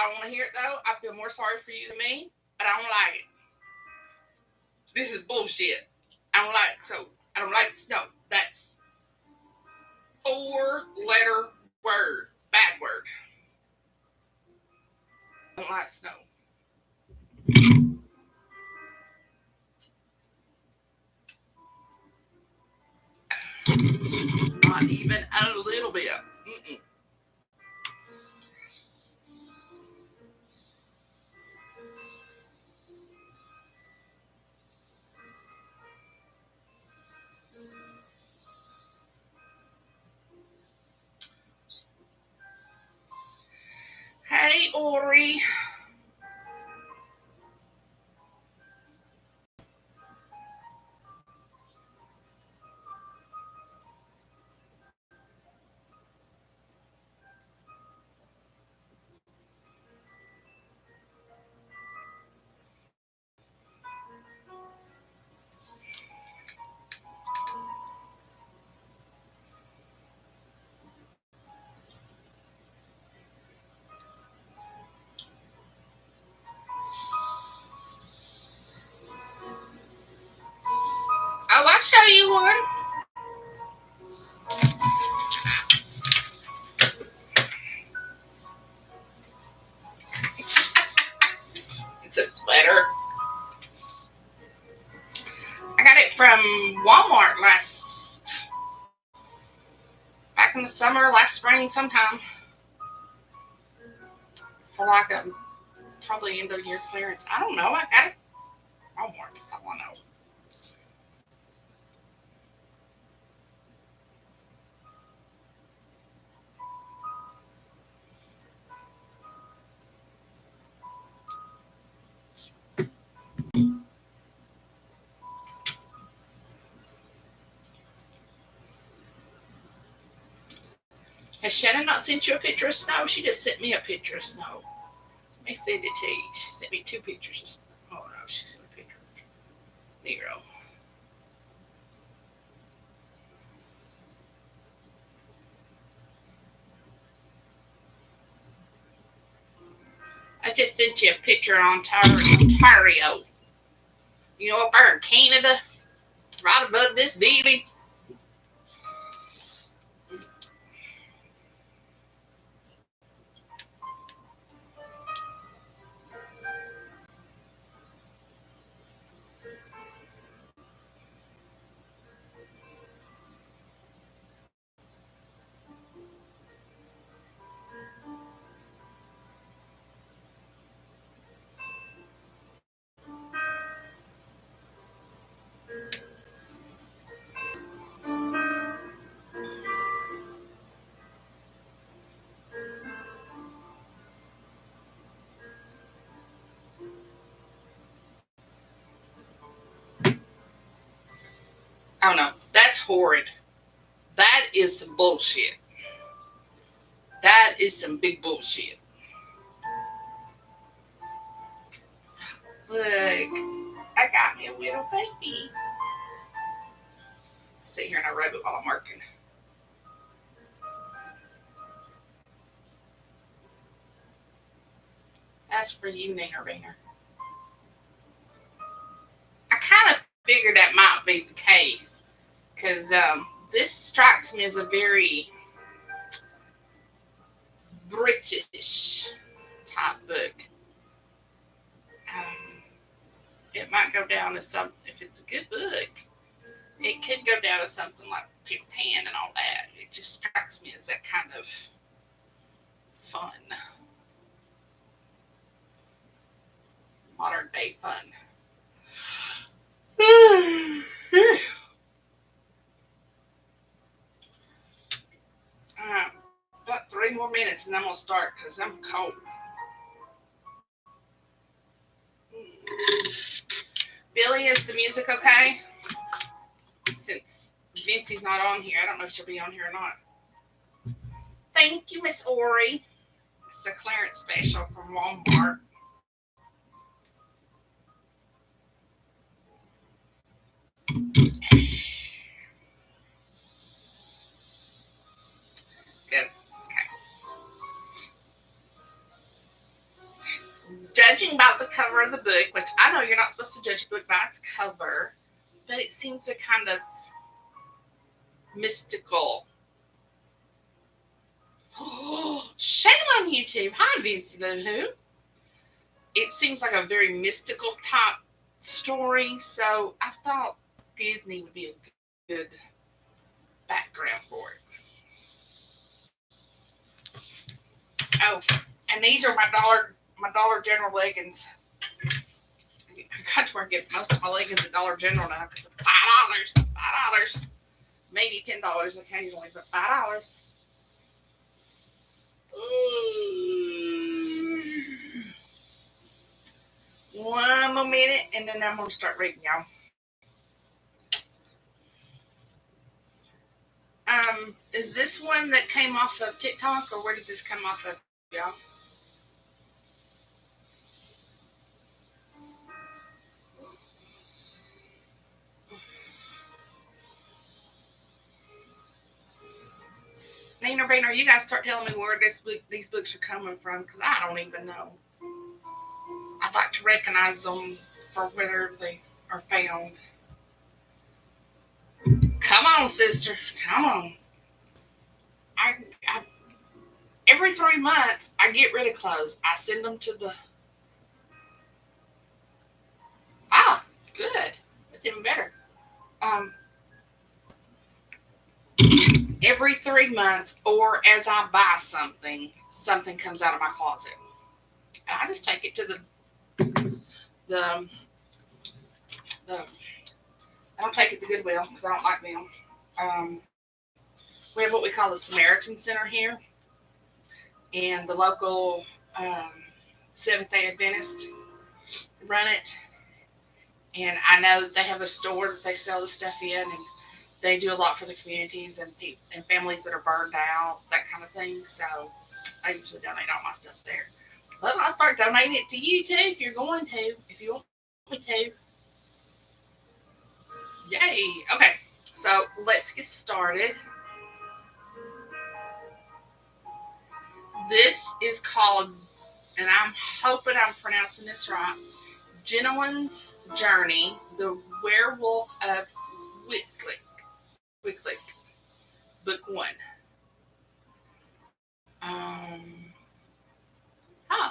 I don't want to hear it though. I feel more sorry for you than me, but I don't like it. This is bullshit. I don't like so. I don't like snow. That's 4-letter word. Bad word. I don't like snow. Not even a little bit. Mm-mm. Hey, Ori. Oh, I'll show you one. It's a sweater. I got it from Walmart back in the summer, last spring sometime. For like a probably end of year clearance. I don't know. I got it from Walmart. That's all I know. Has Shannon not sent you a picture of snow? She just sent me a picture of snow. Let me send it to you. She sent me 2 pictures of snow. Oh no, she sent me a picture. Negro. I just sent you a picture on Ontario. You know, up there in Canada, right above this building. Oh no, that's horrid. That is some bullshit. That is some big bullshit. Look, I got me a little baby. Sit here and I rub it while I'm working. That's for you, Niner Ringer. I kind of figured that might be the case because this strikes me as a very British type book. Um, it might go down as something, if it's a good book, it could go down as something like Peter Pan and all that. It just strikes me as that kind of fun, modern day fun. About 3 more minutes and then we'll start because I'm cold. Billy, is the music okay? Since Vincey's not on here, I don't know if she'll be on here or not. Thank you, Miss Ori. It's a clearance special from Walmart. Good. Okay. Judging by the cover of the book, which I know you're not supposed to judge a book by its cover, but it seems a kind of mystical. Shame on YouTube. Hi, Vincy Lou Who. It seems like a very mystical type story, so I thought Disney would be a good background for it. Oh, and these are my Dollar General leggings. I got to where I get most of my leggings at Dollar General now because of $5, maybe $10 occasionally, but $5. One more minute, and then I'm gonna start reading, y'all. Is this one that came off of TikTok, or where did this come off of, y'all? Nina Rainer, you guys start telling me where these books are coming from, because I don't even know. I'd like to recognize them for where they are found. Come on, sister. Come on. I every 3 months, I get rid of clothes. I send them to the... Good. That's even better. Every 3 months, or as I buy something comes out of my closet. And I just take it to the I don't take it to Goodwill because I don't like them. We have what we call the Samaritan Center here, and the local Seventh-day Adventist run it. And I know that they have a store that they sell the stuff in, and they do a lot for the communities and families that are burned out, that kind of thing. So I usually donate all my stuff there. But I'll start donating it to you too if you want me to. Yay! Okay, so let's get started. This is called, and I'm hoping I'm pronouncing this right, Jenelyn's Journey, the Werewolf of Wittlich, book 1.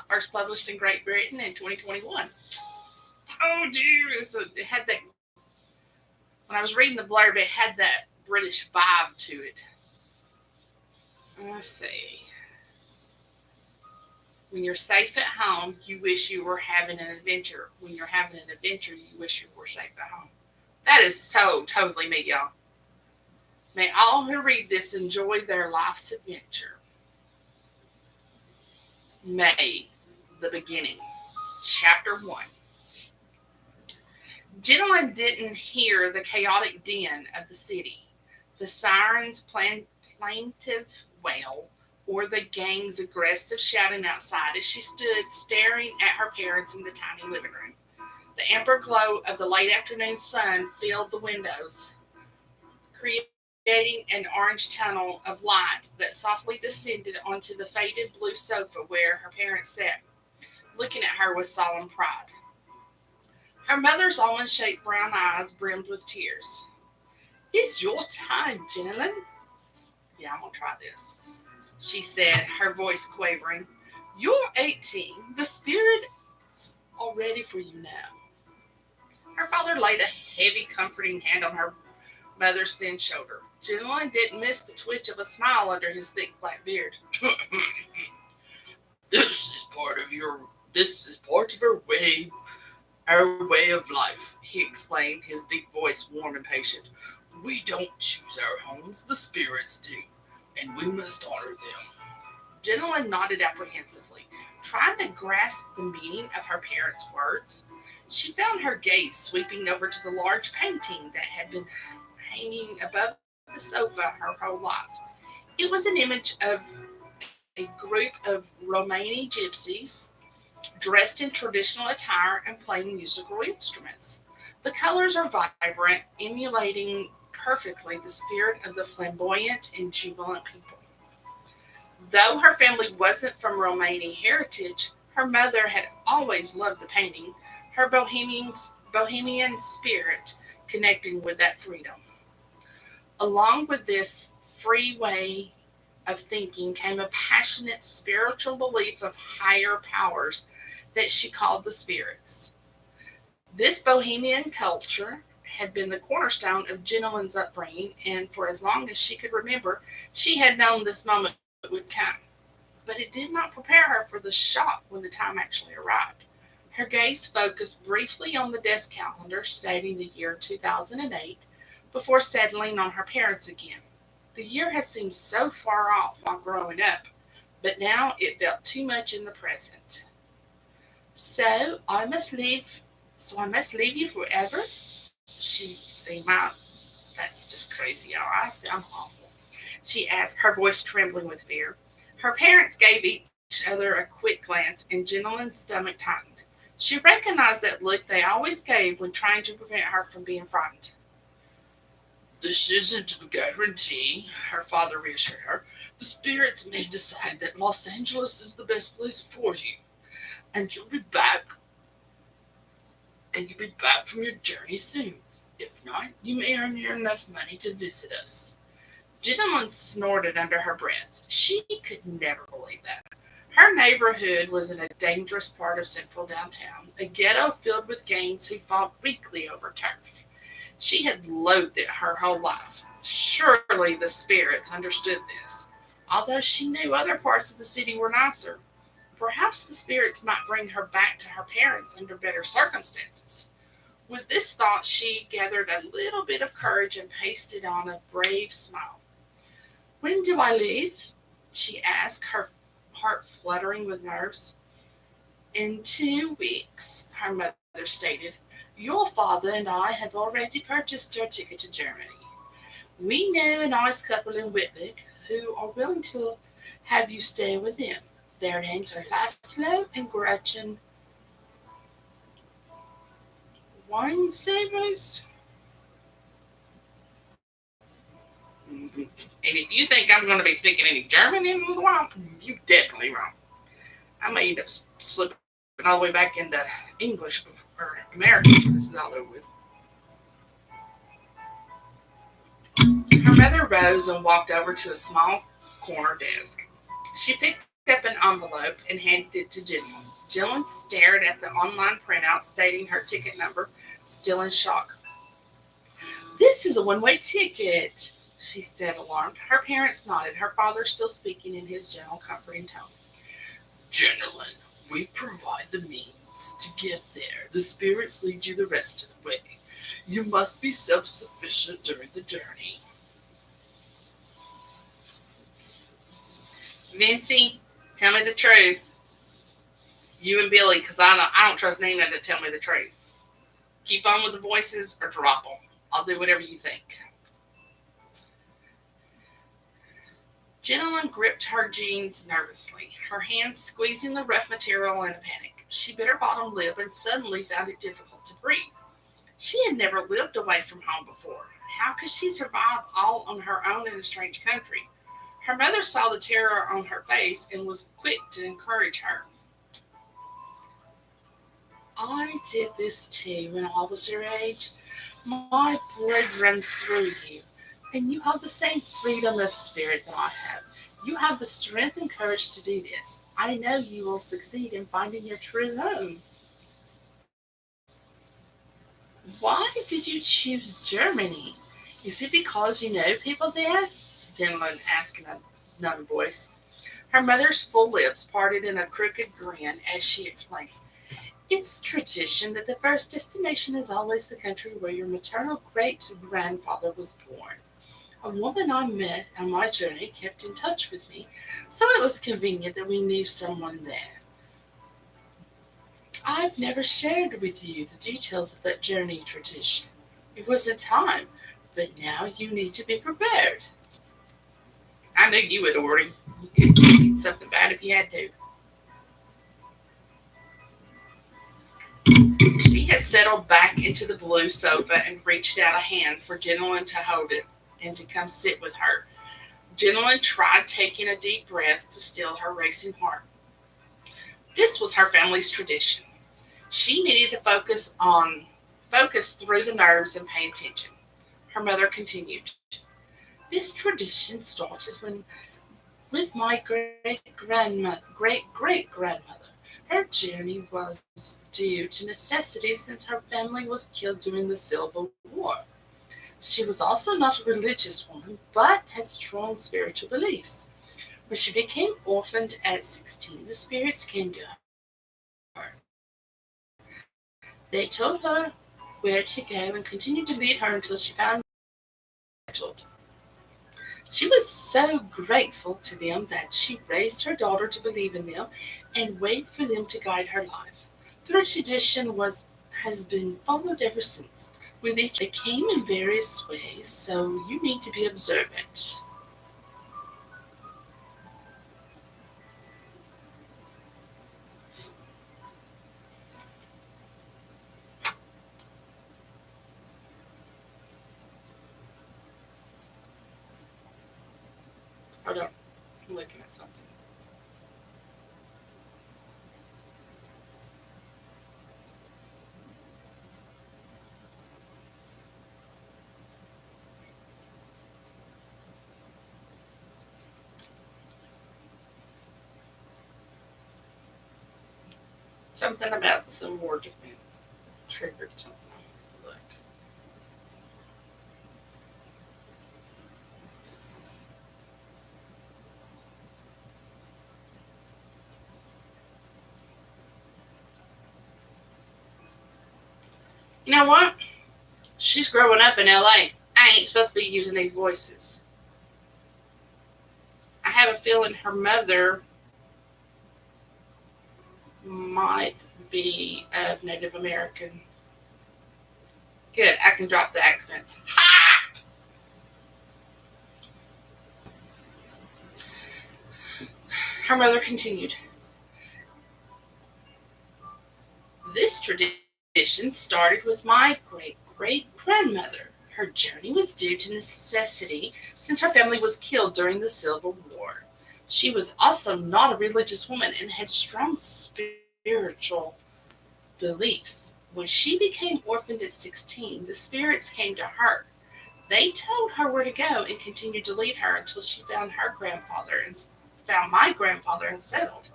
First published in Great Britain in 2021. Oh, dear, it had that. When I was reading the blurb, it had that British vibe to it. Let's see. When you're safe at home, you wish you were having an adventure. When you're having an adventure, you wish you were safe at home. That is so totally me, y'all. May all who read this enjoy their life's adventure. May, the beginning. Chapter 1. Jenelyn didn't hear the chaotic din of the city, the sirens' plaintive wail, or the gang's aggressive shouting outside as she stood staring at her parents in the tiny living room. The amber glow of the late afternoon sun filled the windows, creating an orange tunnel of light that softly descended onto the faded blue sofa where her parents sat, looking at her with solemn pride. Her mother's almond-shaped brown eyes brimmed with tears. "It's your time, Jenelyn." "Yeah, I'm going to try this," she said, her voice quavering. "You're 18. The spirit's all ready for you now." Her father laid a heavy, comforting hand on her mother's thin shoulder. Jenelyn didn't miss the twitch of a smile under his thick black beard. This is part of our way of life," he explained, his deep voice warm and patient. "We don't choose our homes, the spirits do, and we must honor them." Jenelyn nodded apprehensively, trying to grasp the meaning of her parents' words. She found her gaze sweeping over to the large painting that had been hanging above the sofa her whole life. It was an image of a group of Romani gypsies dressed in traditional attire and playing musical instruments. The colors are vibrant, emulating perfectly the spirit of the flamboyant and jubilant people. Though her family wasn't from Romani heritage, Her mother had always loved the painting, her bohemian spirit connecting with that freedom. Along with this free way of thinking came a passionate spiritual belief of higher powers that she called the spirits. This bohemian culture had been the cornerstone of Jenelyn's upbringing, and for as long as she could remember, she had known this moment would come. But it did not prepare her for the shock when the time actually arrived. Her gaze focused briefly on the desk calendar stating the year 2008 before settling on her parents again. The year had seemed so far off while growing up, but now it felt too much in the present. So I must leave. So I must leave you forever. She seemed out. That's just crazy, y'all. I sound awful. She asked, her voice trembling with fear. Her parents gave each other a quick glance, and Jenelyn's stomach tightened. She recognized that look they always gave when trying to prevent her from being frightened. This isn't a guarantee, her father reassured her. The spirits may decide that Los Angeles is the best place for you, and you'll be back from your journey soon. If not, you may earn enough money to visit us. Jenelyn snorted under her breath. She could never believe that. Her neighborhood was in a dangerous part of central downtown, a ghetto filled with gangs who fought weekly over turf. She had loathed it her whole life. Surely the spirits understood this, although she knew other parts of the city were nicer. Perhaps the spirits might bring her back to her parents under better circumstances. With this thought, she gathered a little bit of courage and pasted on a brave smile. When do I leave? She asked, her heart fluttering with nerves. In 2 weeks, her mother stated. Your father and I have already purchased your ticket to Germany. We know a nice couple in Wittlich who are willing to have you stay with them. Their names are Laszlo and Gretchen Savers. And if you think I'm going to be speaking any German in a little while, you definitely wrong. I may end up slipping all the way back into English or American when this is all over with. Her mother rose and walked over to a small corner desk. She picked up an envelope and handed it to Jenelyn. Jenelyn stared at the online printout stating her ticket number, still in shock. This is a one-way ticket, she said, alarmed. Her parents nodded, her father still speaking in his gentle, comforting tone. Jenelyn, we provide the means to get there. The spirits lead you the rest of the way. You must be self-sufficient during the journey. Vincey, tell me the truth. You and Billy, because I don't trust Nina to tell me the truth. Keep on with the voices or drop them. I'll do whatever you think. Jenelyn gripped her jeans nervously, her hands squeezing the rough material in a panic. She bit her bottom lip and suddenly found it difficult to breathe. She had never lived away from home before. How could she survive all on her own in a strange country? Her mother saw the terror on her face and was quick to encourage her. I did this too when I was your age. My blood runs through you, and you have the same freedom of spirit that I have. You have the strength and courage to do this. I know you will succeed in finding your true home. Why did you choose Germany? Is it because you know people there? Jenelyn asked in a numb voice. Her mother's full lips parted in a crooked grin as she explained. It's tradition that the first destination is always the country where your maternal great-grandfather was born. A woman I met on my journey kept in touch with me, so it was convenient that we knew someone there. I've never shared with you the details of that journey tradition. It was a time, but now you need to be prepared. I knew you would, Ori. You could eat something bad if you had to. She had settled back into the blue sofa and reached out a hand for Jenelyn to hold it and to come sit with her. Jenelyn tried taking a deep breath to still her racing heart. This was her family's tradition. She needed to focus through the nerves and pay attention. Her mother continued. This tradition started with my great grandmother. Her journey was due to necessity since her family was killed during the Civil War. She was also not a religious woman, but had strong spiritual beliefs. When she became orphaned at 16, the spirits came to her. They told her where to go and continued to lead her until she found settled. She was so grateful to them that she raised her daughter to believe in them and wait for them to guide her life. The tradition was has been followed ever since. With each they came in various ways, so you need to be observant. Hold on, I'm looking at something. Something about the Civil War just being triggered something. Look. You know what? She's growing up in LA. I ain't supposed to be using these voices. I have a feeling her mother might be of Native American. Good, I can drop the accents. Ha! Her mother continued. This tradition started with my great grandmother. Her journey was due to necessity since her family was killed during the Civil War. She was also not a religious woman and had strong spiritual beliefs. When she became orphaned at 16, the spirits came to her. They told her where to go and continued to lead her until she found my grandfather and settled.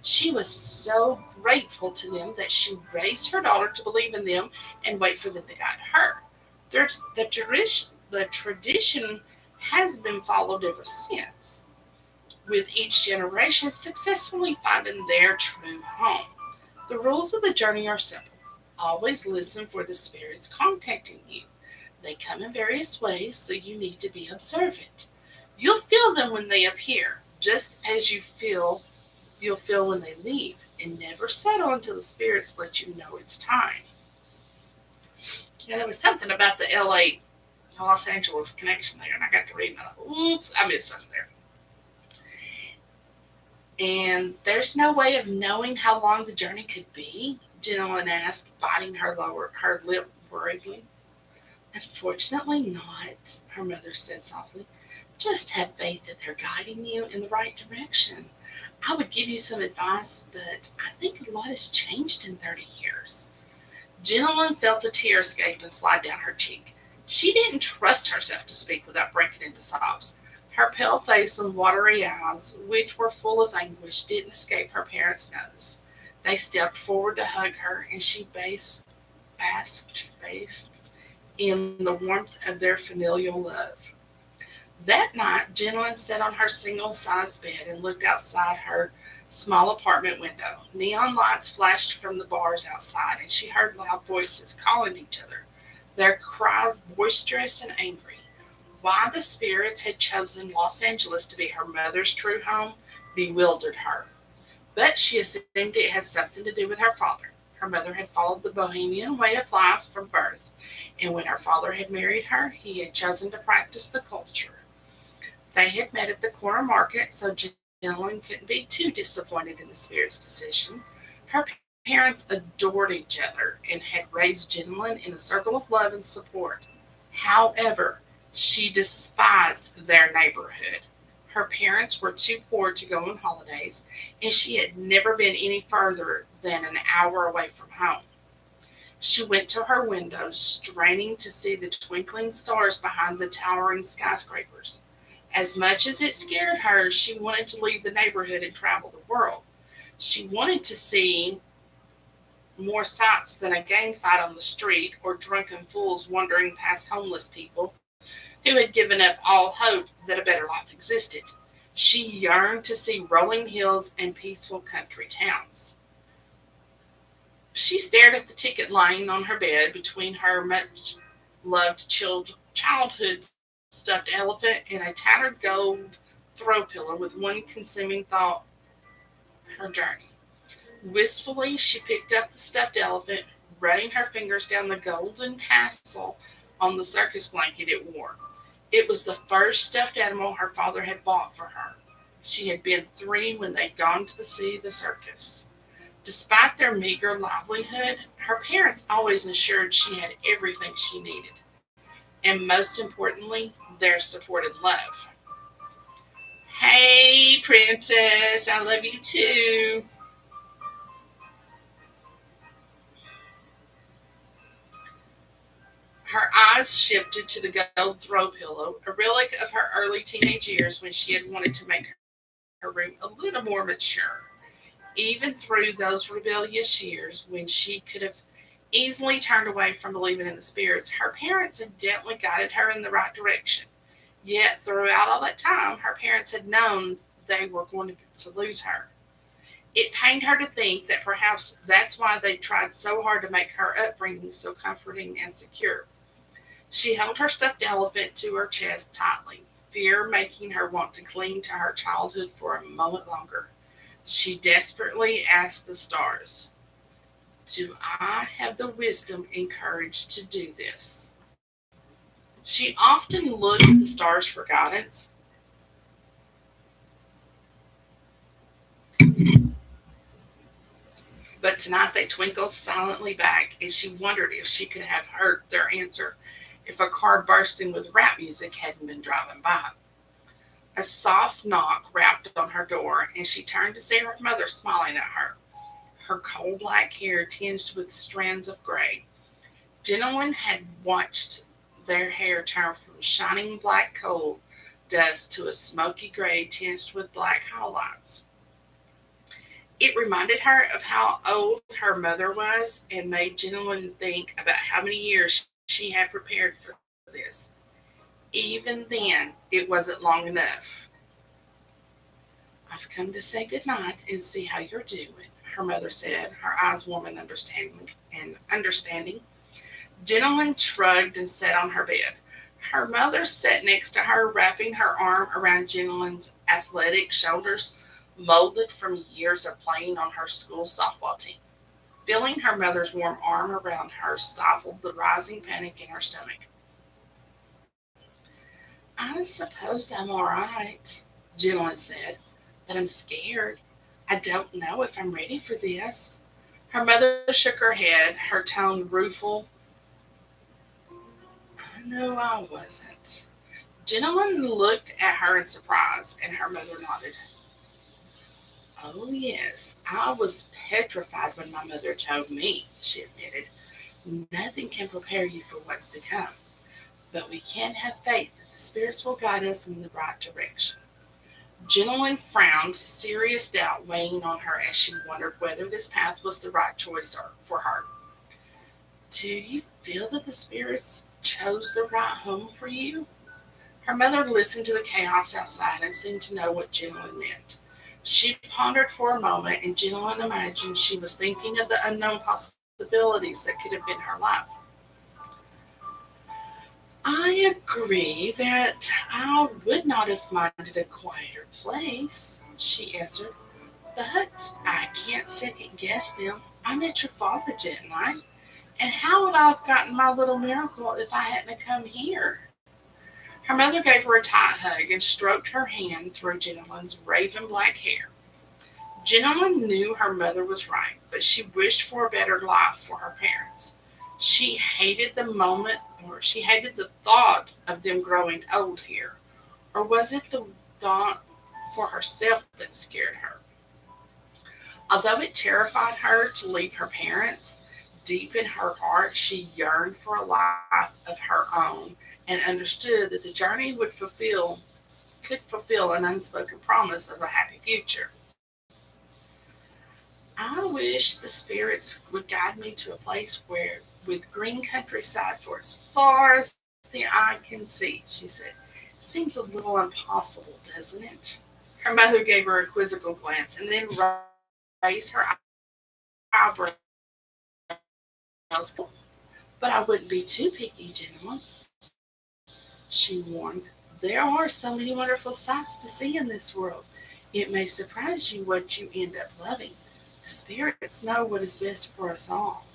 She was so grateful to them that she raised her daughter to believe in them and wait for them to guide her. The tradition has been followed ever since, with each generation successfully finding their true home. The rules of the journey are simple. Always listen for the spirits contacting you. They come in various ways, so you need to be observant. You'll feel them when they appear, just as you'll feel when they leave, and never settle until the spirits let you know it's time. Yeah, there was something about the LA Los Angeles connection there, and I got to read and I thought, oops, I missed something there. And there's no way of knowing how long the journey could be, Jenelyn asked, biting her lip worriedly. Unfortunately not, her mother said softly. Just have faith that they're guiding you in the right direction. I would give you some advice, but I think a lot has changed in 30 years. Jenelyn felt a tear escape and slide down her cheek. She didn't trust herself to speak without breaking into sobs. Her pale face and watery eyes, which were full of anguish, didn't escape her parents' notice. They stepped forward to hug her, and she basked in the warmth of their familial love. That night, Jenelyn sat on her single-sized bed and looked outside her small apartment window. Neon lights flashed from the bars outside, and she heard loud voices calling each other, their cries boisterous and angry. Why the spirits had chosen Los Angeles to be her mother's true home bewildered her. But she assumed it had something to do with her father. Her mother had followed the bohemian way of life from birth, and when her father had married her, he had chosen to practice the culture. They had met at the corner market, so Jenelyn couldn't be too disappointed in the spirit's decision. Her parents adored each other and had raised Jenelyn in a circle of love and support. However, she despised their neighborhood. Her parents were too poor to go on holidays, and she had never been any further than an hour away from home. She went to her window, straining to see the twinkling stars behind the towering skyscrapers. As much as it scared her, she wanted to leave the neighborhood and travel the world. She wanted to see more sights than a gang fight on the street or drunken fools wandering past homeless people who had given up all hope that a better life existed. She yearned to see rolling hills and peaceful country towns. She stared at the ticket lying on her bed between her much loved childhood stuffed elephant and a tattered gold throw pillow with one consuming thought: her journey. Wistfully, she picked up the stuffed elephant, running her fingers down the golden tassel on the circus blanket it wore. It was the first stuffed animal her father had bought for her. She had been 3 when they'd gone to see the circus. Despite their meager livelihood, her parents always ensured she had everything she needed, and most importantly, their support and love. Hey, princess, I love you too. Her eyes shifted to the gold throw pillow, a relic of her early teenage years when she had wanted to make her room a little more mature. Even through those rebellious years when she could have easily turned away from believing in the spirits, her parents had gently guided her in the right direction. Yet throughout all that time, her parents had known they were going to lose her. It pained her to think that perhaps that's why they tried so hard to make her upbringing so comforting and secure. She held her stuffed elephant to her chest tightly, fear making her want to cling to her childhood for a moment longer. She desperately asked the stars, "Do I have the wisdom and courage to do this?" She often looked at the stars for guidance, but tonight they twinkled silently back, and she wondered if she could have heard their answer if a car bursting with rap music hadn't been driving by. A soft knock rapped on her door, and she turned to see her mother smiling at her, her coal black hair tinged with strands of gray. Jenelyn had watched their hair turn from shining black coal dust to a smoky gray tinged with black highlights. It reminded her of how old her mother was and made Jenelyn think about how many years she had prepared for this. Even then, it wasn't long enough. "I've come to say good night and see how you're doing," her mother said, her eyes warm and understanding. Jenelyn shrugged and sat on her bed. Her mother sat next to her, wrapping her arm around Jenelyn's athletic shoulders, molded from years of playing on her school softball team. Feeling her mother's warm arm around her stifled the rising panic in her stomach. "I suppose I'm all right," Jenelyn said, "but I'm scared. I don't know if I'm ready for this." Her mother shook her head, her tone rueful. "I know I wasn't." Jenelyn looked at her in surprise, and her mother nodded. "Oh, yes, I was petrified when my mother told me," she admitted. "Nothing can prepare you for what's to come, but we can have faith that the spirits will guide us in the right direction." Jenelyn frowned, serious doubt weighing on her as she wondered whether this path was the right choice for her. "Do you feel that the spirits chose the right home for you?" Her mother listened to the chaos outside and seemed to know what Jenelyn meant. She pondered for a moment, and Jenelyn imagined she was thinking of the unknown possibilities that could have been her life. "I agree that I would not have minded a quieter place," she answered, "but I can't second guess them. I met your father, didn't I? And how would I have gotten my little miracle if I hadn't come here?" Her mother gave her a tight hug and stroked her hand through Jenelyn's raven black hair. Jenelyn knew her mother was right, but she wished for a better life for her parents. She hated the moment, or she hated the thought of them growing old here. Or was it thought for herself that scared her. Although it terrified her to leave her parents, deep in her heart she yearned for a life of her own and understood that the journey could fulfill an unspoken promise of a happy future. I wish the spirits would guide me to a place where with green countryside for as far as the eye can see, she said. Seems a little impossible, doesn't it? Her mother gave her a quizzical glance and then raised her eyebrows. But I wouldn't be too picky, gentlemen, she warned. There are so many wonderful sights to see in this world. It may surprise you what you end up loving. The spirits know what is best for us all.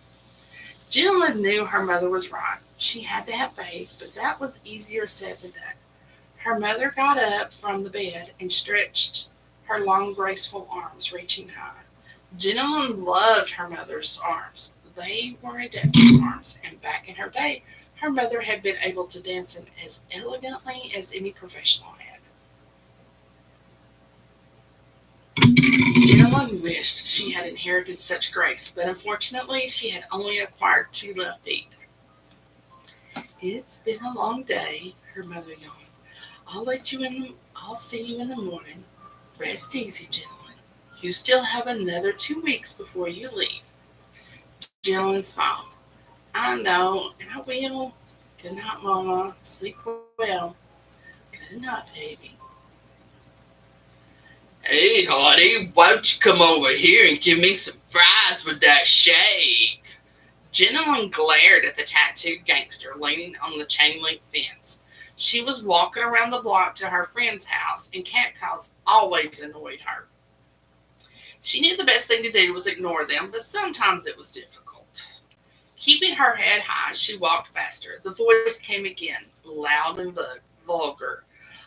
Jenelyn knew her mother was right. She had to have faith, but that was easier said than done. Her mother got up from the bed and stretched her long, graceful arms, reaching high. Jenelyn loved her mother's arms. They were a dancer's arms, and back in her day, her mother had been able to dance in as elegantly as any professional had. Jenelyn wished she had inherited such grace, but unfortunately she had only acquired two left feet. It's been a long day, her mother yawned. I'll see you in the morning. Rest easy, gentlemen. You still have another 2 weeks before you leave. Jenelyn smiled. I know, and I will. Good night, Mama. Sleep well. Good night, baby. Hey, honey, why don't you come over here and give me some fries with that shake? Jenelyn glared at the tattooed gangster leaning on the chain link fence. She was walking around the block to her friend's house, and catcalls always annoyed her. She knew the best thing to do was ignore them, but sometimes it was difficult. Keeping her head high, she walked faster. The voice came again, loud and vulgar.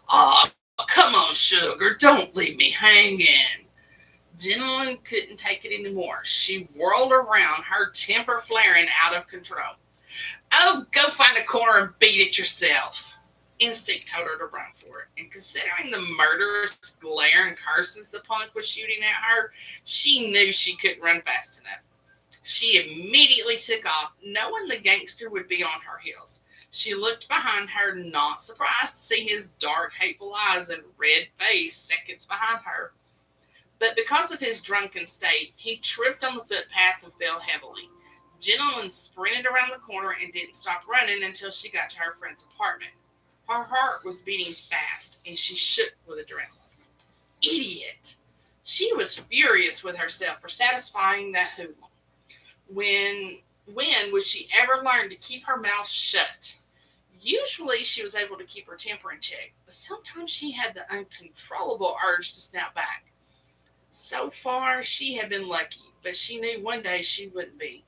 Aw, come on, sugar, don't leave me hanging. Jenelyn couldn't take it anymore. She whirled around, her temper flaring out of control. Oh, go find a corner and beat it yourself. Instinct told her to run for it, and considering the murderous glare and curses the punk was shooting at her, she knew she couldn't run fast enough. She immediately took off, knowing the gangster would be on her heels. She looked behind her, not surprised to see his dark, hateful eyes and red face seconds behind her. But because of his drunken state, he tripped on the footpath and fell heavily. Jenelyn sprinted around the corner and didn't stop running until she got to her friend's apartment. Her heart was beating fast, and she shook with adrenaline. Idiot! She was furious with herself for satisfying that hoodlum. When would she ever learn to keep her mouth shut? Usually she was able to keep her temper in check, but sometimes she had the uncontrollable urge to snap back. So far, she had been lucky, but she knew one day she wouldn't be.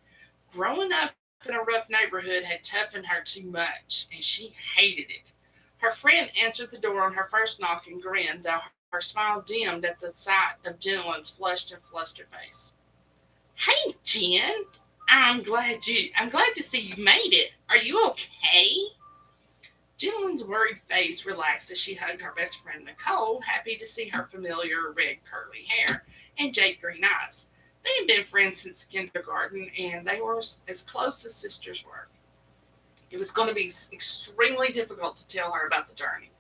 Growing up in a rough neighborhood had toughened her too much, and she hated it. Her friend answered the door on her first knock and grinned, though her smile dimmed at the sight of Jenelyn's flushed and flustered face. Hey, Jen, I'm glad to see you made it. Are you okay? Jenelyn's worried face relaxed as she hugged her best friend Nicole, happy to see her familiar red curly hair and jade green eyes. They had been friends since kindergarten, and they were as close as sisters were. It was going to be extremely difficult to tell her about the journey.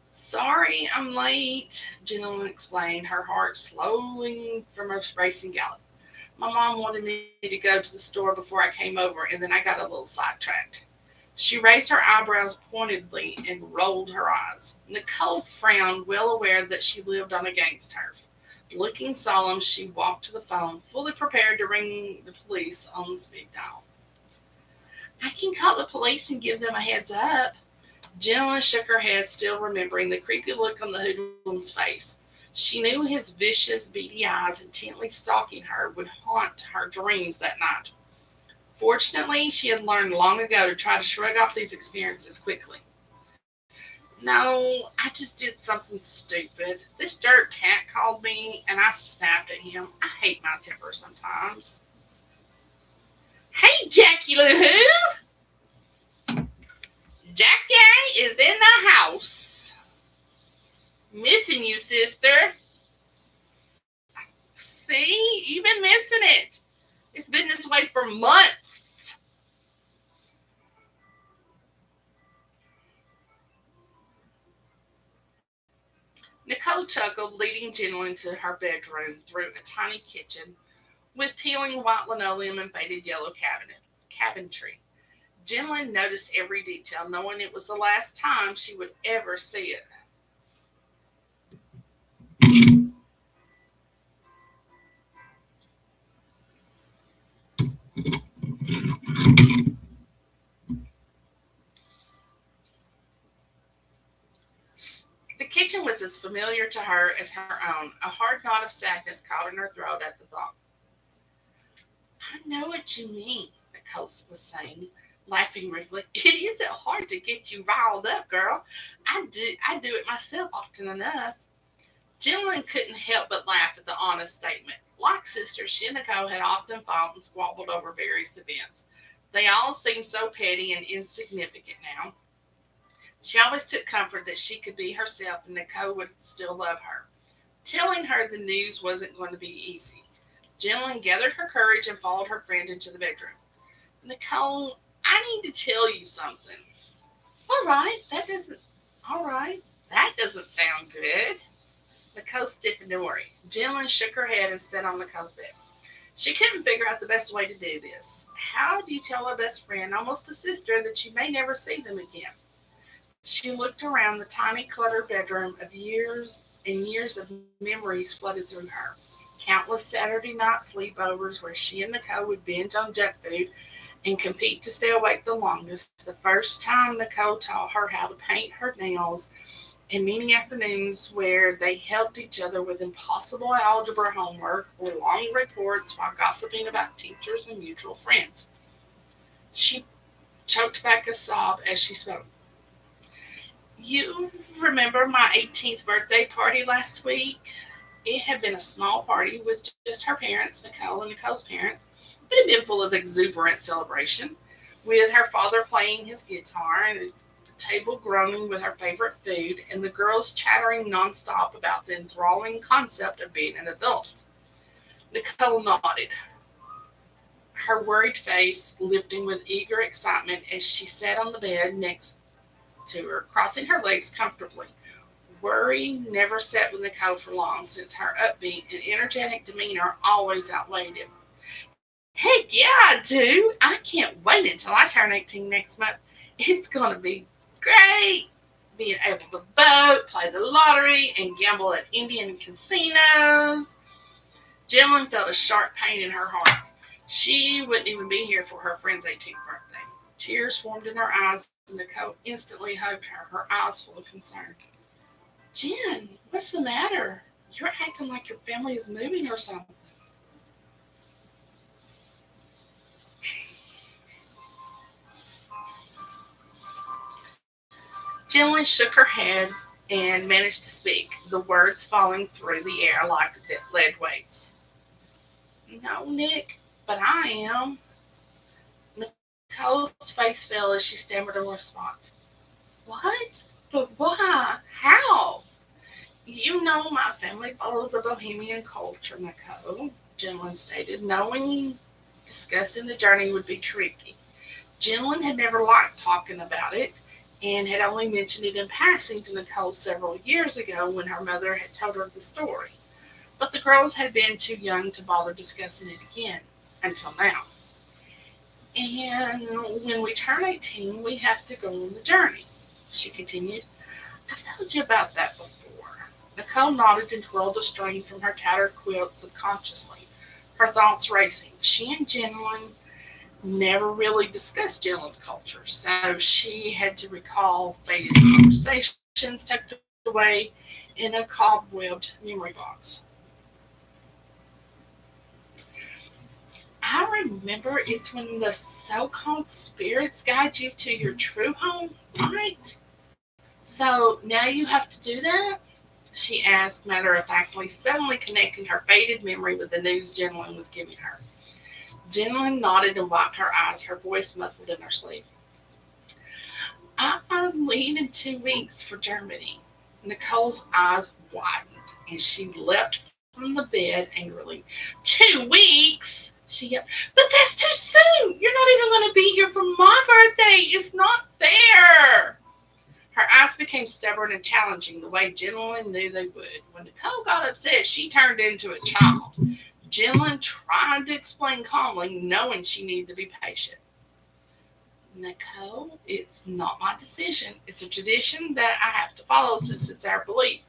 Sorry, I'm late, Jenelyn explained, her heart slowing from a racing gallop. My mom wanted me to go to the store before I came over, and then I got a little sidetracked. She raised her eyebrows pointedly and rolled her eyes. Nicole frowned, well aware that she lived on a gang's turf. Looking solemn, she walked to the phone, fully prepared to ring the police on the speed dial. I can call the police and give them a heads up. Jenelyn shook her head, still remembering the creepy look on the hoodlum's face. She knew his vicious, beady eyes intently stalking her would haunt her dreams that night. Fortunately, she had learned long ago to try to shrug off these experiences quickly. No, I just did something stupid. This jerk cat called me, and I snapped at him. I hate my temper sometimes. Hey, Jackie Lou Who! Jackie is in the house. Missing you, sister. See, you've been missing it. It's been this way for months. Nicole chuckled, leading Jenelyn to her bedroom through a tiny kitchen with peeling white linoleum and faded yellow cabinetry. Jenelyn noticed every detail, knowing it was the last time she would ever see it. The kitchen was as familiar to her as her own. A hard knot of sadness caught in her throat at the thought. I know what you mean, Nicole was saying, laughing briefly. It isn't hard to get you riled up, girl. I do it myself often enough. Jenelyn couldn't help but laugh at the honest statement. Like sisters, she and Nicole had often fought and squabbled over various events. They all seemed so petty and insignificant now. She always took comfort that she could be herself and Nicole would still love her. Telling her the news wasn't going to be easy. Jenelyn gathered her courage and followed her friend into the bedroom. Nicole, I need to tell you something. All right, that doesn't. All right, that doesn't sound good. Nicole stiffened in worry. Jenelyn shook her head and sat on Nicole's bed. She couldn't figure out the best way to do this. How do you tell a best friend, almost a sister, that you may never see them again? She looked around the tiny, cluttered bedroom of years and years of memories flooded through her. Countless Saturday night sleepovers where she and Nicole would binge on junk food and compete to stay awake the longest. The first time Nicole taught her how to paint her nails, and many afternoons where they helped each other with impossible algebra homework or long reports while gossiping about teachers and mutual friends. She choked back a sob as she spoke. You remember my 18th birthday party last week? It had been a small party with just her parents, Nicole and Nicole's parents. It had been full of exuberant celebration, with her father playing his guitar and the table groaning with her favorite food, and the girls chattering nonstop about the enthralling concept of being an adult. Nicole nodded, her worried face lifting with eager excitement as she sat on the bed next to her, crossing her legs comfortably. Worry never sat with Nicole for long, since her upbeat and energetic demeanor always outweighed it. Heck yeah, I do. I can't wait until I turn 18 next month. It's going to be great. Being able to vote, play the lottery, and gamble at Indian casinos. Jenelyn felt a sharp pain in her heart. She wouldn't even be here for her friend's 18th birthday. Tears formed in her eyes, and Nicole instantly hugged her, her eyes full of concern. Jen, what's the matter? You're acting like your family is moving or something. Jenny shook her head and managed to speak, the words falling through the air like lead weights. No, Nick, but I am. Nicole's face fell as she stammered a response. What? But why? How? You know my family follows a bohemian culture, Nicole, Jenelyn stated, knowing discussing the journey would be tricky. Jenelyn had never liked talking about it and had only mentioned it in passing to Nicole several years ago when her mother had told her the story. But the girls had been too young to bother discussing it again until now. And when we turn 18, we have to go on the journey, she continued. I've told you about that before. Nicole nodded and twirled a string from her tattered quilt subconsciously, her thoughts racing. She and Jenelyn never really discussed Jenelyn's culture, so she had to recall faded conversations tucked away in a cobwebbed memory box. I remember it's when the so-called spirits guide you to your true home, right? So now you have to do that? She asked matter-of-factly, suddenly connecting her faded memory with the news Jenelyn was giving her. Jenelyn nodded and wiped her eyes, her voice muffled in her sleep. I'm leaving in 2 weeks for Germany. Nicole's eyes widened and she leapt from the bed angrily. 2 weeks? She yelled. But that's too soon! You're not even going to be here for my birthday! It's not fair! Her eyes became stubborn and challenging the way Jenelyn knew they would. When Nicole got upset, she turned into a child. Jenelyn tried to explain calmly, knowing she needed to be patient. Nicole, it's not my decision. It's a tradition that I have to follow since it's our belief.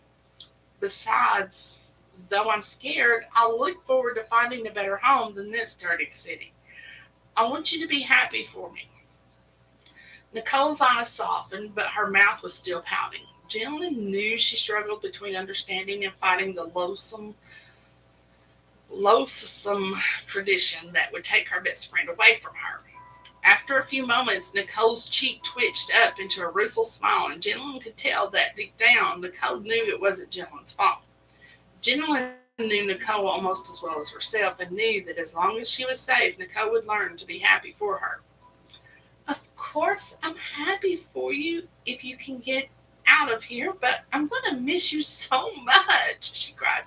Besides, though I'm scared, I look forward to finding a better home than this dirty city. I want you to be happy for me. Nicole's eyes softened, but her mouth was still pouting. Jenelyn knew she struggled between understanding and fighting the loathsome tradition that would take her best friend away from her. After a few moments, Nicole's cheek twitched up into a rueful smile, and Jenelyn could tell that deep down, Nicole knew it wasn't Jenelyn's fault. Jenelyn knew Nicole almost as well as herself and knew that as long as she was safe, Nicole would learn to be happy for her. Of course, I'm happy for you if you can get out of here, but I'm going to miss you so much, she cried.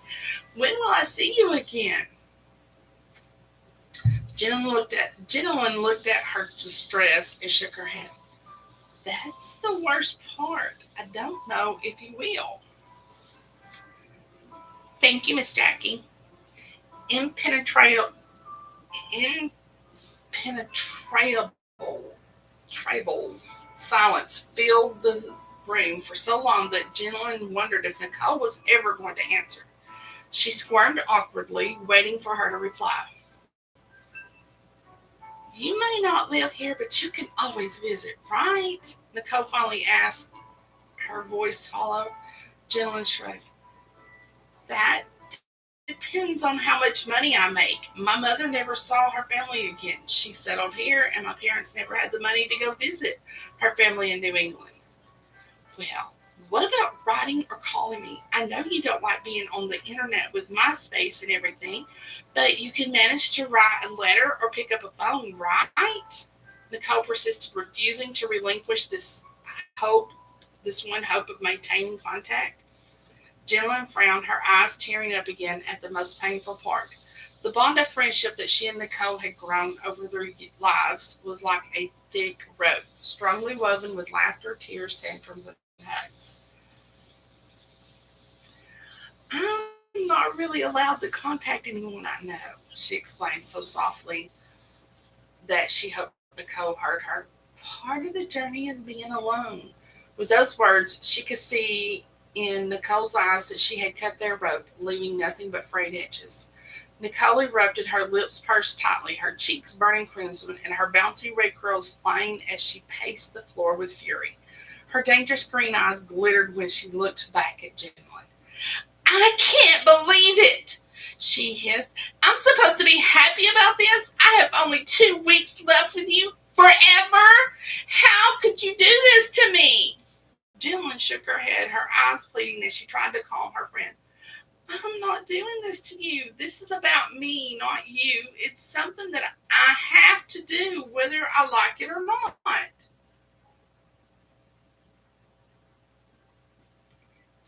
When will I see you again? Jenelyn looked at her distress and shook her head. That's the worst part. I don't know if you will. Thank you, Miss Jackie. Impenetrable, impenetrable silence filled the room for so long that Jenelyn wondered if Nicole was ever going to answer. She squirmed awkwardly, waiting for her to reply. You may not live here, but you can always visit, right? Nicole finally asked, her voice hollow. Jenelyn shrugged. That depends on how much money I make. My mother never saw her family again. She settled here, and my parents never had the money to go visit her family in New England. Well, what about writing or calling me? I know you don't like being on the internet with MySpace and everything, but you can manage to write a letter or pick up a phone, right? Nicole persisted, refusing to relinquish hope, this one hope of maintaining contact. Jenelyn frowned, her eyes tearing up again at the most painful part. The bond of friendship that she and Nicole had grown over their lives was like a thick rope, strongly woven with laughter, tears, tantrums, and hugs. I'm not really allowed to contact anyone I know, she explained so softly that she hoped Nicole heard her. Part of the journey is being alone. With those words, she could see in Nicole's eyes that she had cut their rope, leaving nothing but frayed edges. Nicole erupted, her lips pursed tightly, her cheeks burning crimson, and her bouncy red curls flying as she paced the floor with fury. Her dangerous green eyes glittered when she looked back at Jenelyn. I can't believe it, she hissed. I'm supposed to be happy about this? I have only 2 weeks left with you? Forever? How could you do this to me? Jenelyn shook her head, her eyes pleading as she tried to calm her friend. I'm not doing this to you. This is about me, not you. It's something that I have to do, whether I like it or not.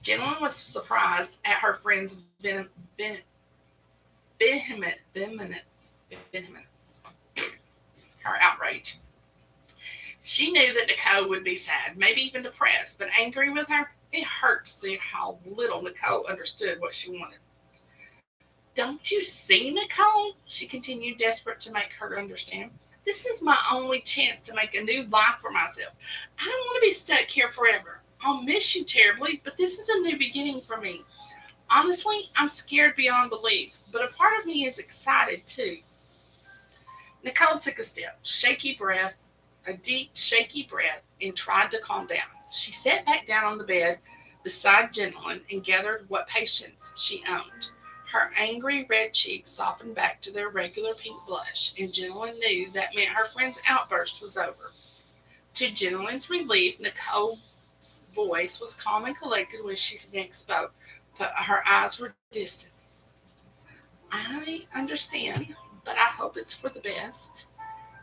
Jenelyn was surprised at her friend's vehemence, her outrage. She knew that Nicole would be sad, maybe even depressed, but angry with her. It hurt to see how little Nicole understood what she wanted. Don't you see, Nicole? She continued, desperate to make her understand. This is my only chance to make a new life for myself. I don't want to be stuck here forever. I'll miss you terribly, but this is a new beginning for me. Honestly, I'm scared beyond belief, but a part of me is excited too. Nicole took a step, a deep, shaky breath, and tried to calm down. She sat back down on the bed beside Jenelyn and gathered what patience she owned. Her angry red cheeks softened back to their regular pink blush, and Jenelyn knew that meant her friend's outburst was over. To Jenelyn's relief, Nicole's voice was calm and collected when she next spoke, but her eyes were distant. I understand, but I hope it's for the best.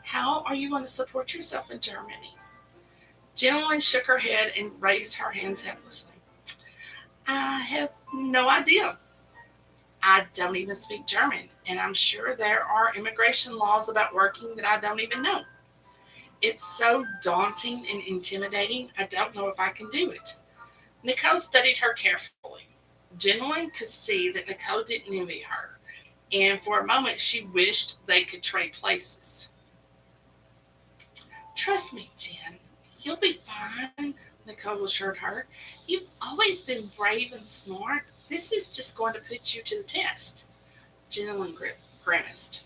How are you going to support yourself in Germany? Jenelyn shook her head and raised her hands helplessly. I have no idea. I don't even speak German, and I'm sure there are immigration laws about working that I don't even know. It's so daunting and intimidating, I don't know if I can do it. Nicole studied her carefully. Jenelyn could see that Nicole didn't envy her, and for a moment she wished they could trade places. Trust me, Jen, you'll be fine, Nicole assured her. You've always been brave and smart. This is just going to put you to the test. Jenelyn grimaced.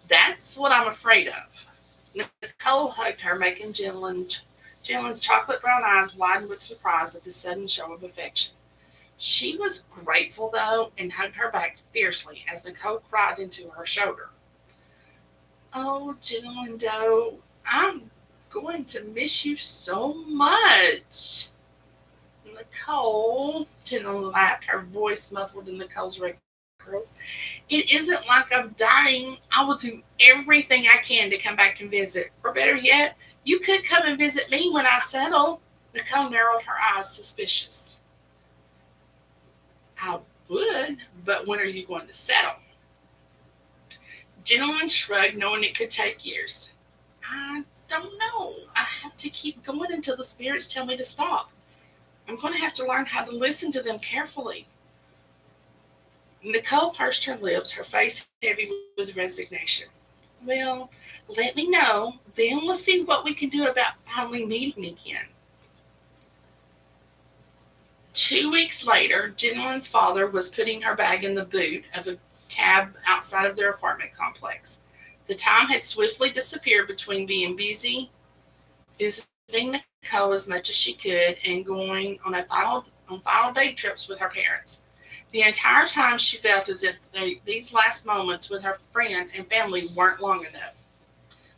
That's what I'm afraid of. Nicole hugged her, making Jenelyn's chocolate brown eyes widen with surprise at the sudden show of affection. She was grateful, though, and hugged her back fiercely as Nicole cried into her shoulder. Oh, Jenelyn Doe, I'm going to miss you so much. Nicole, Jenelyn laughed, her voice muffled in Nicole's red curls. It isn't like I'm dying. I will do everything I can to come back and visit. Or better yet, you could come and visit me when I settle. Nicole narrowed her eyes, suspicious. I would, but when are you going to settle? Jenelyn shrugged, knowing it could take years. I don't know. I have to keep going until the spirits tell me to stop. I'm going to have to learn how to listen to them carefully. Nicole pursed her lips, her face heavy with resignation. Well, let me know. Then we'll see what we can do about finally meeting again. 2 weeks later, Jenelyn's father was putting her bag in the boot of a cab outside of their apartment complex. The time had swiftly disappeared between being busy, visiting Nicole as much as she could, and going on final day trips with her parents. The entire time she felt as if these last moments with her friend and family weren't long enough.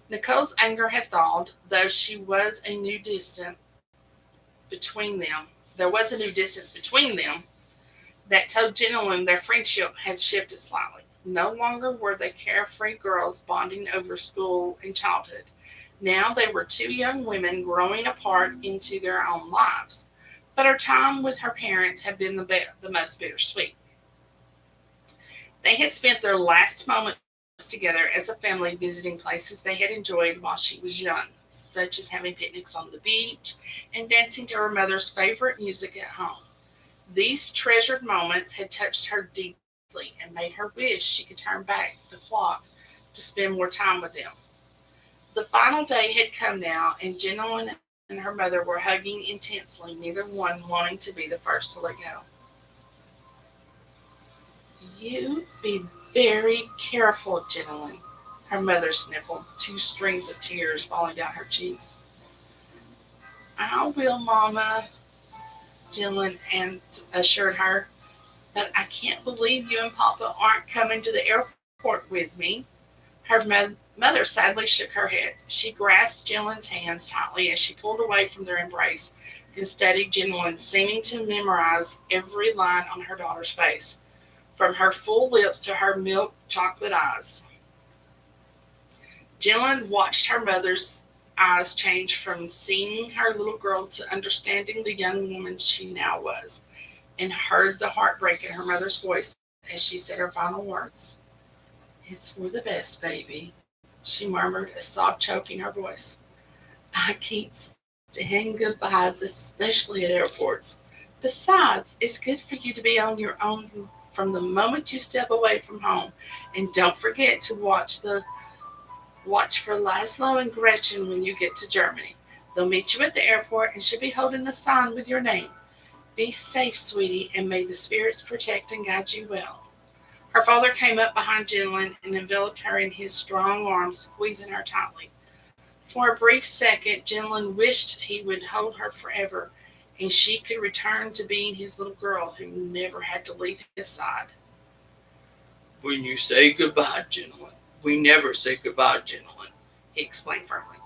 Nicole's anger had thawed, though she was a new distance between them. There was a new distance between them that told Jenelyn their friendship had shifted slightly. No longer were they carefree girls bonding over school and childhood. Now they were two young women growing apart into their own lives. But her time with her parents had been the most bittersweet. They had spent their last moments together as a family visiting places they had enjoyed while she was young, such as having picnics on the beach and dancing to her mother's favorite music at home. These treasured moments had touched her deeply and made her wish she could turn back the clock to spend more time with them. The final day had come now, and Jenelyn and her mother were hugging intensely, neither one wanting to be the first to let go. You be very careful, Jenelyn, her mother sniffled, two streams of tears falling down her cheeks. I will, Mama, Jenelyn assured her, but I can't believe you and Papa aren't coming to the airport with me. Mother sadly shook her head. She grasped Jenelyn's hands tightly as she pulled away from their embrace and studied Jenelyn, seeming to memorize every line on her daughter's face, from her full lips to her milk chocolate eyes. Jenelyn watched her mother's eyes change from seeing her little girl to understanding the young woman she now was, and heard the heartbreak in her mother's voice as she said her final words. It's for the best, baby, she murmured, a sob choking her voice. I keep saying goodbyes, especially at airports. Besides, it's good for you to be on your own from the moment you step away from home. And don't forget to watch for Laszlo and Gretchen when you get to Germany. They'll meet you at the airport and should be holding a sign with your name. Be safe, sweetie, and may the spirits protect and guide you well. Her father came up behind Jenelyn and enveloped her in his strong arms, squeezing her tightly. For a brief second, Jenelyn wished he would hold her forever, and she could return to being his little girl who never had to leave his side. When you say goodbye, Jenelyn, we never say goodbye, Jenelyn, he explained firmly.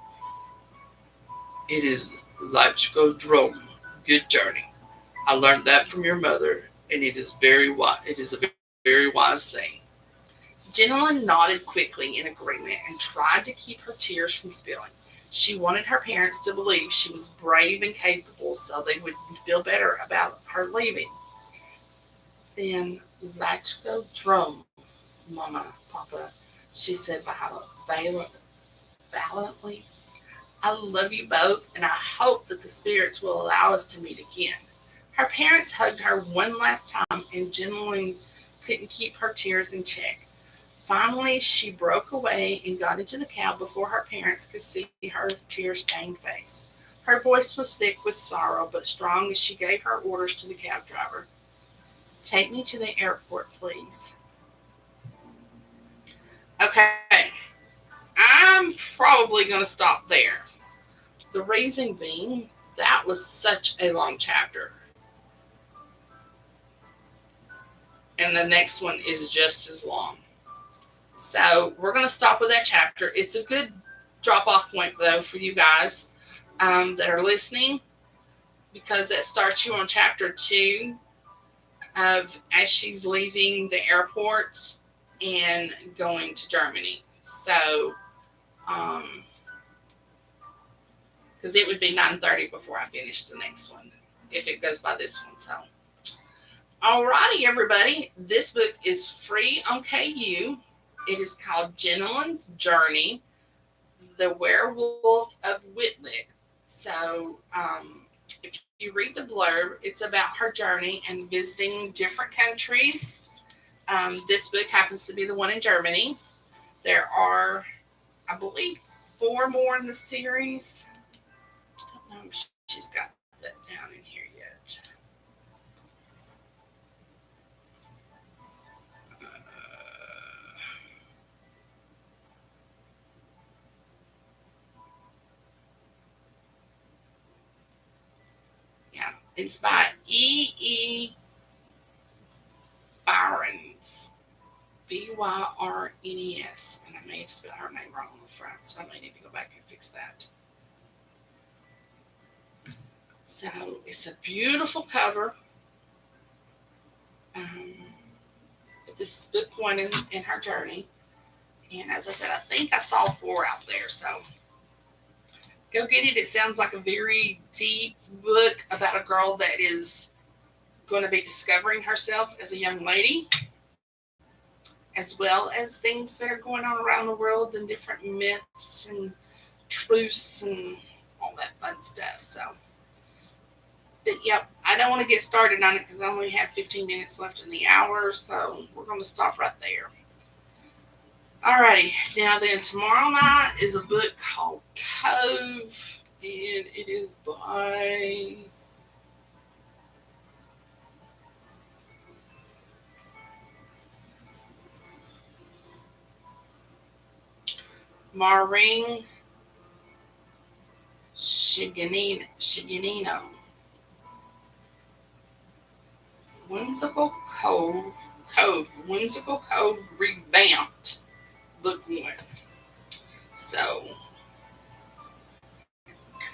It is Leitchko Drom, good journey. I learned that from your mother, and it is a very wise saying. Jenelyn nodded quickly in agreement and tried to keep her tears from spilling. She wanted her parents to believe she was brave and capable so they would feel better about her leaving. Then let's go drum, Mama, Papa, she said valiantly. I love you both, and I hope that the spirits will allow us to meet again. Her parents hugged her one last time, and Jenelyn couldn't keep her tears in check. Finally, she broke away and got into the cab before her parents could see her tear-stained face. Her voice was thick with sorrow, but strong as she gave her orders to the cab driver. Take me to the airport, please. Okay, I'm probably going to stop there. The reason being, that was such a long chapter. And the next one is just as long. So we're going to stop with that chapter. It's a good drop off point, though, for you guys that are listening, because that starts you on chapter 2 of as she's leaving the airport and going to Germany. So, because it would be 9:30 before I finish the next one, if it goes by this one. So, alrighty, everybody. This book is free on KU. It is called Jenelyn's Journey, the Werewolf of Wittlich. So, if you read the blurb, it's about her journey and visiting different countries. This book happens to be the one in Germany. There are, I believe, 4 more in the series. I don't know if she's got that down in here yet. Yeah, it's by E. Byrnes. Byrnes. And I may have spelled her name wrong on the front, so I may need to go back and fix that. So it's a beautiful cover. This book one in her journey. And as I said, I think I saw 4 out there. So go get it. It sounds like a very deep book about a girl that is going to be discovering herself as a young lady, as well as things that are going on around the world and different myths and truths and all that fun stuff. So, but yep, I don't want to get started on it because I only have 15 minutes left in the hour, so we're going to stop right there. Alrighty, now then, tomorrow night is a book called Cove, and it is by Maureen Shiganino. Whimsical Cove revamped, book 1. So,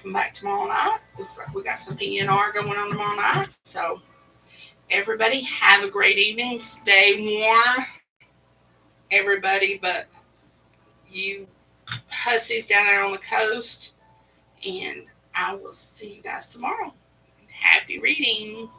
come back tomorrow night. Looks like we got some PNR going on tomorrow night. So, everybody have a great evening. Stay warm, everybody, but you hussies down there on the coast. And I will see you guys tomorrow. Happy reading.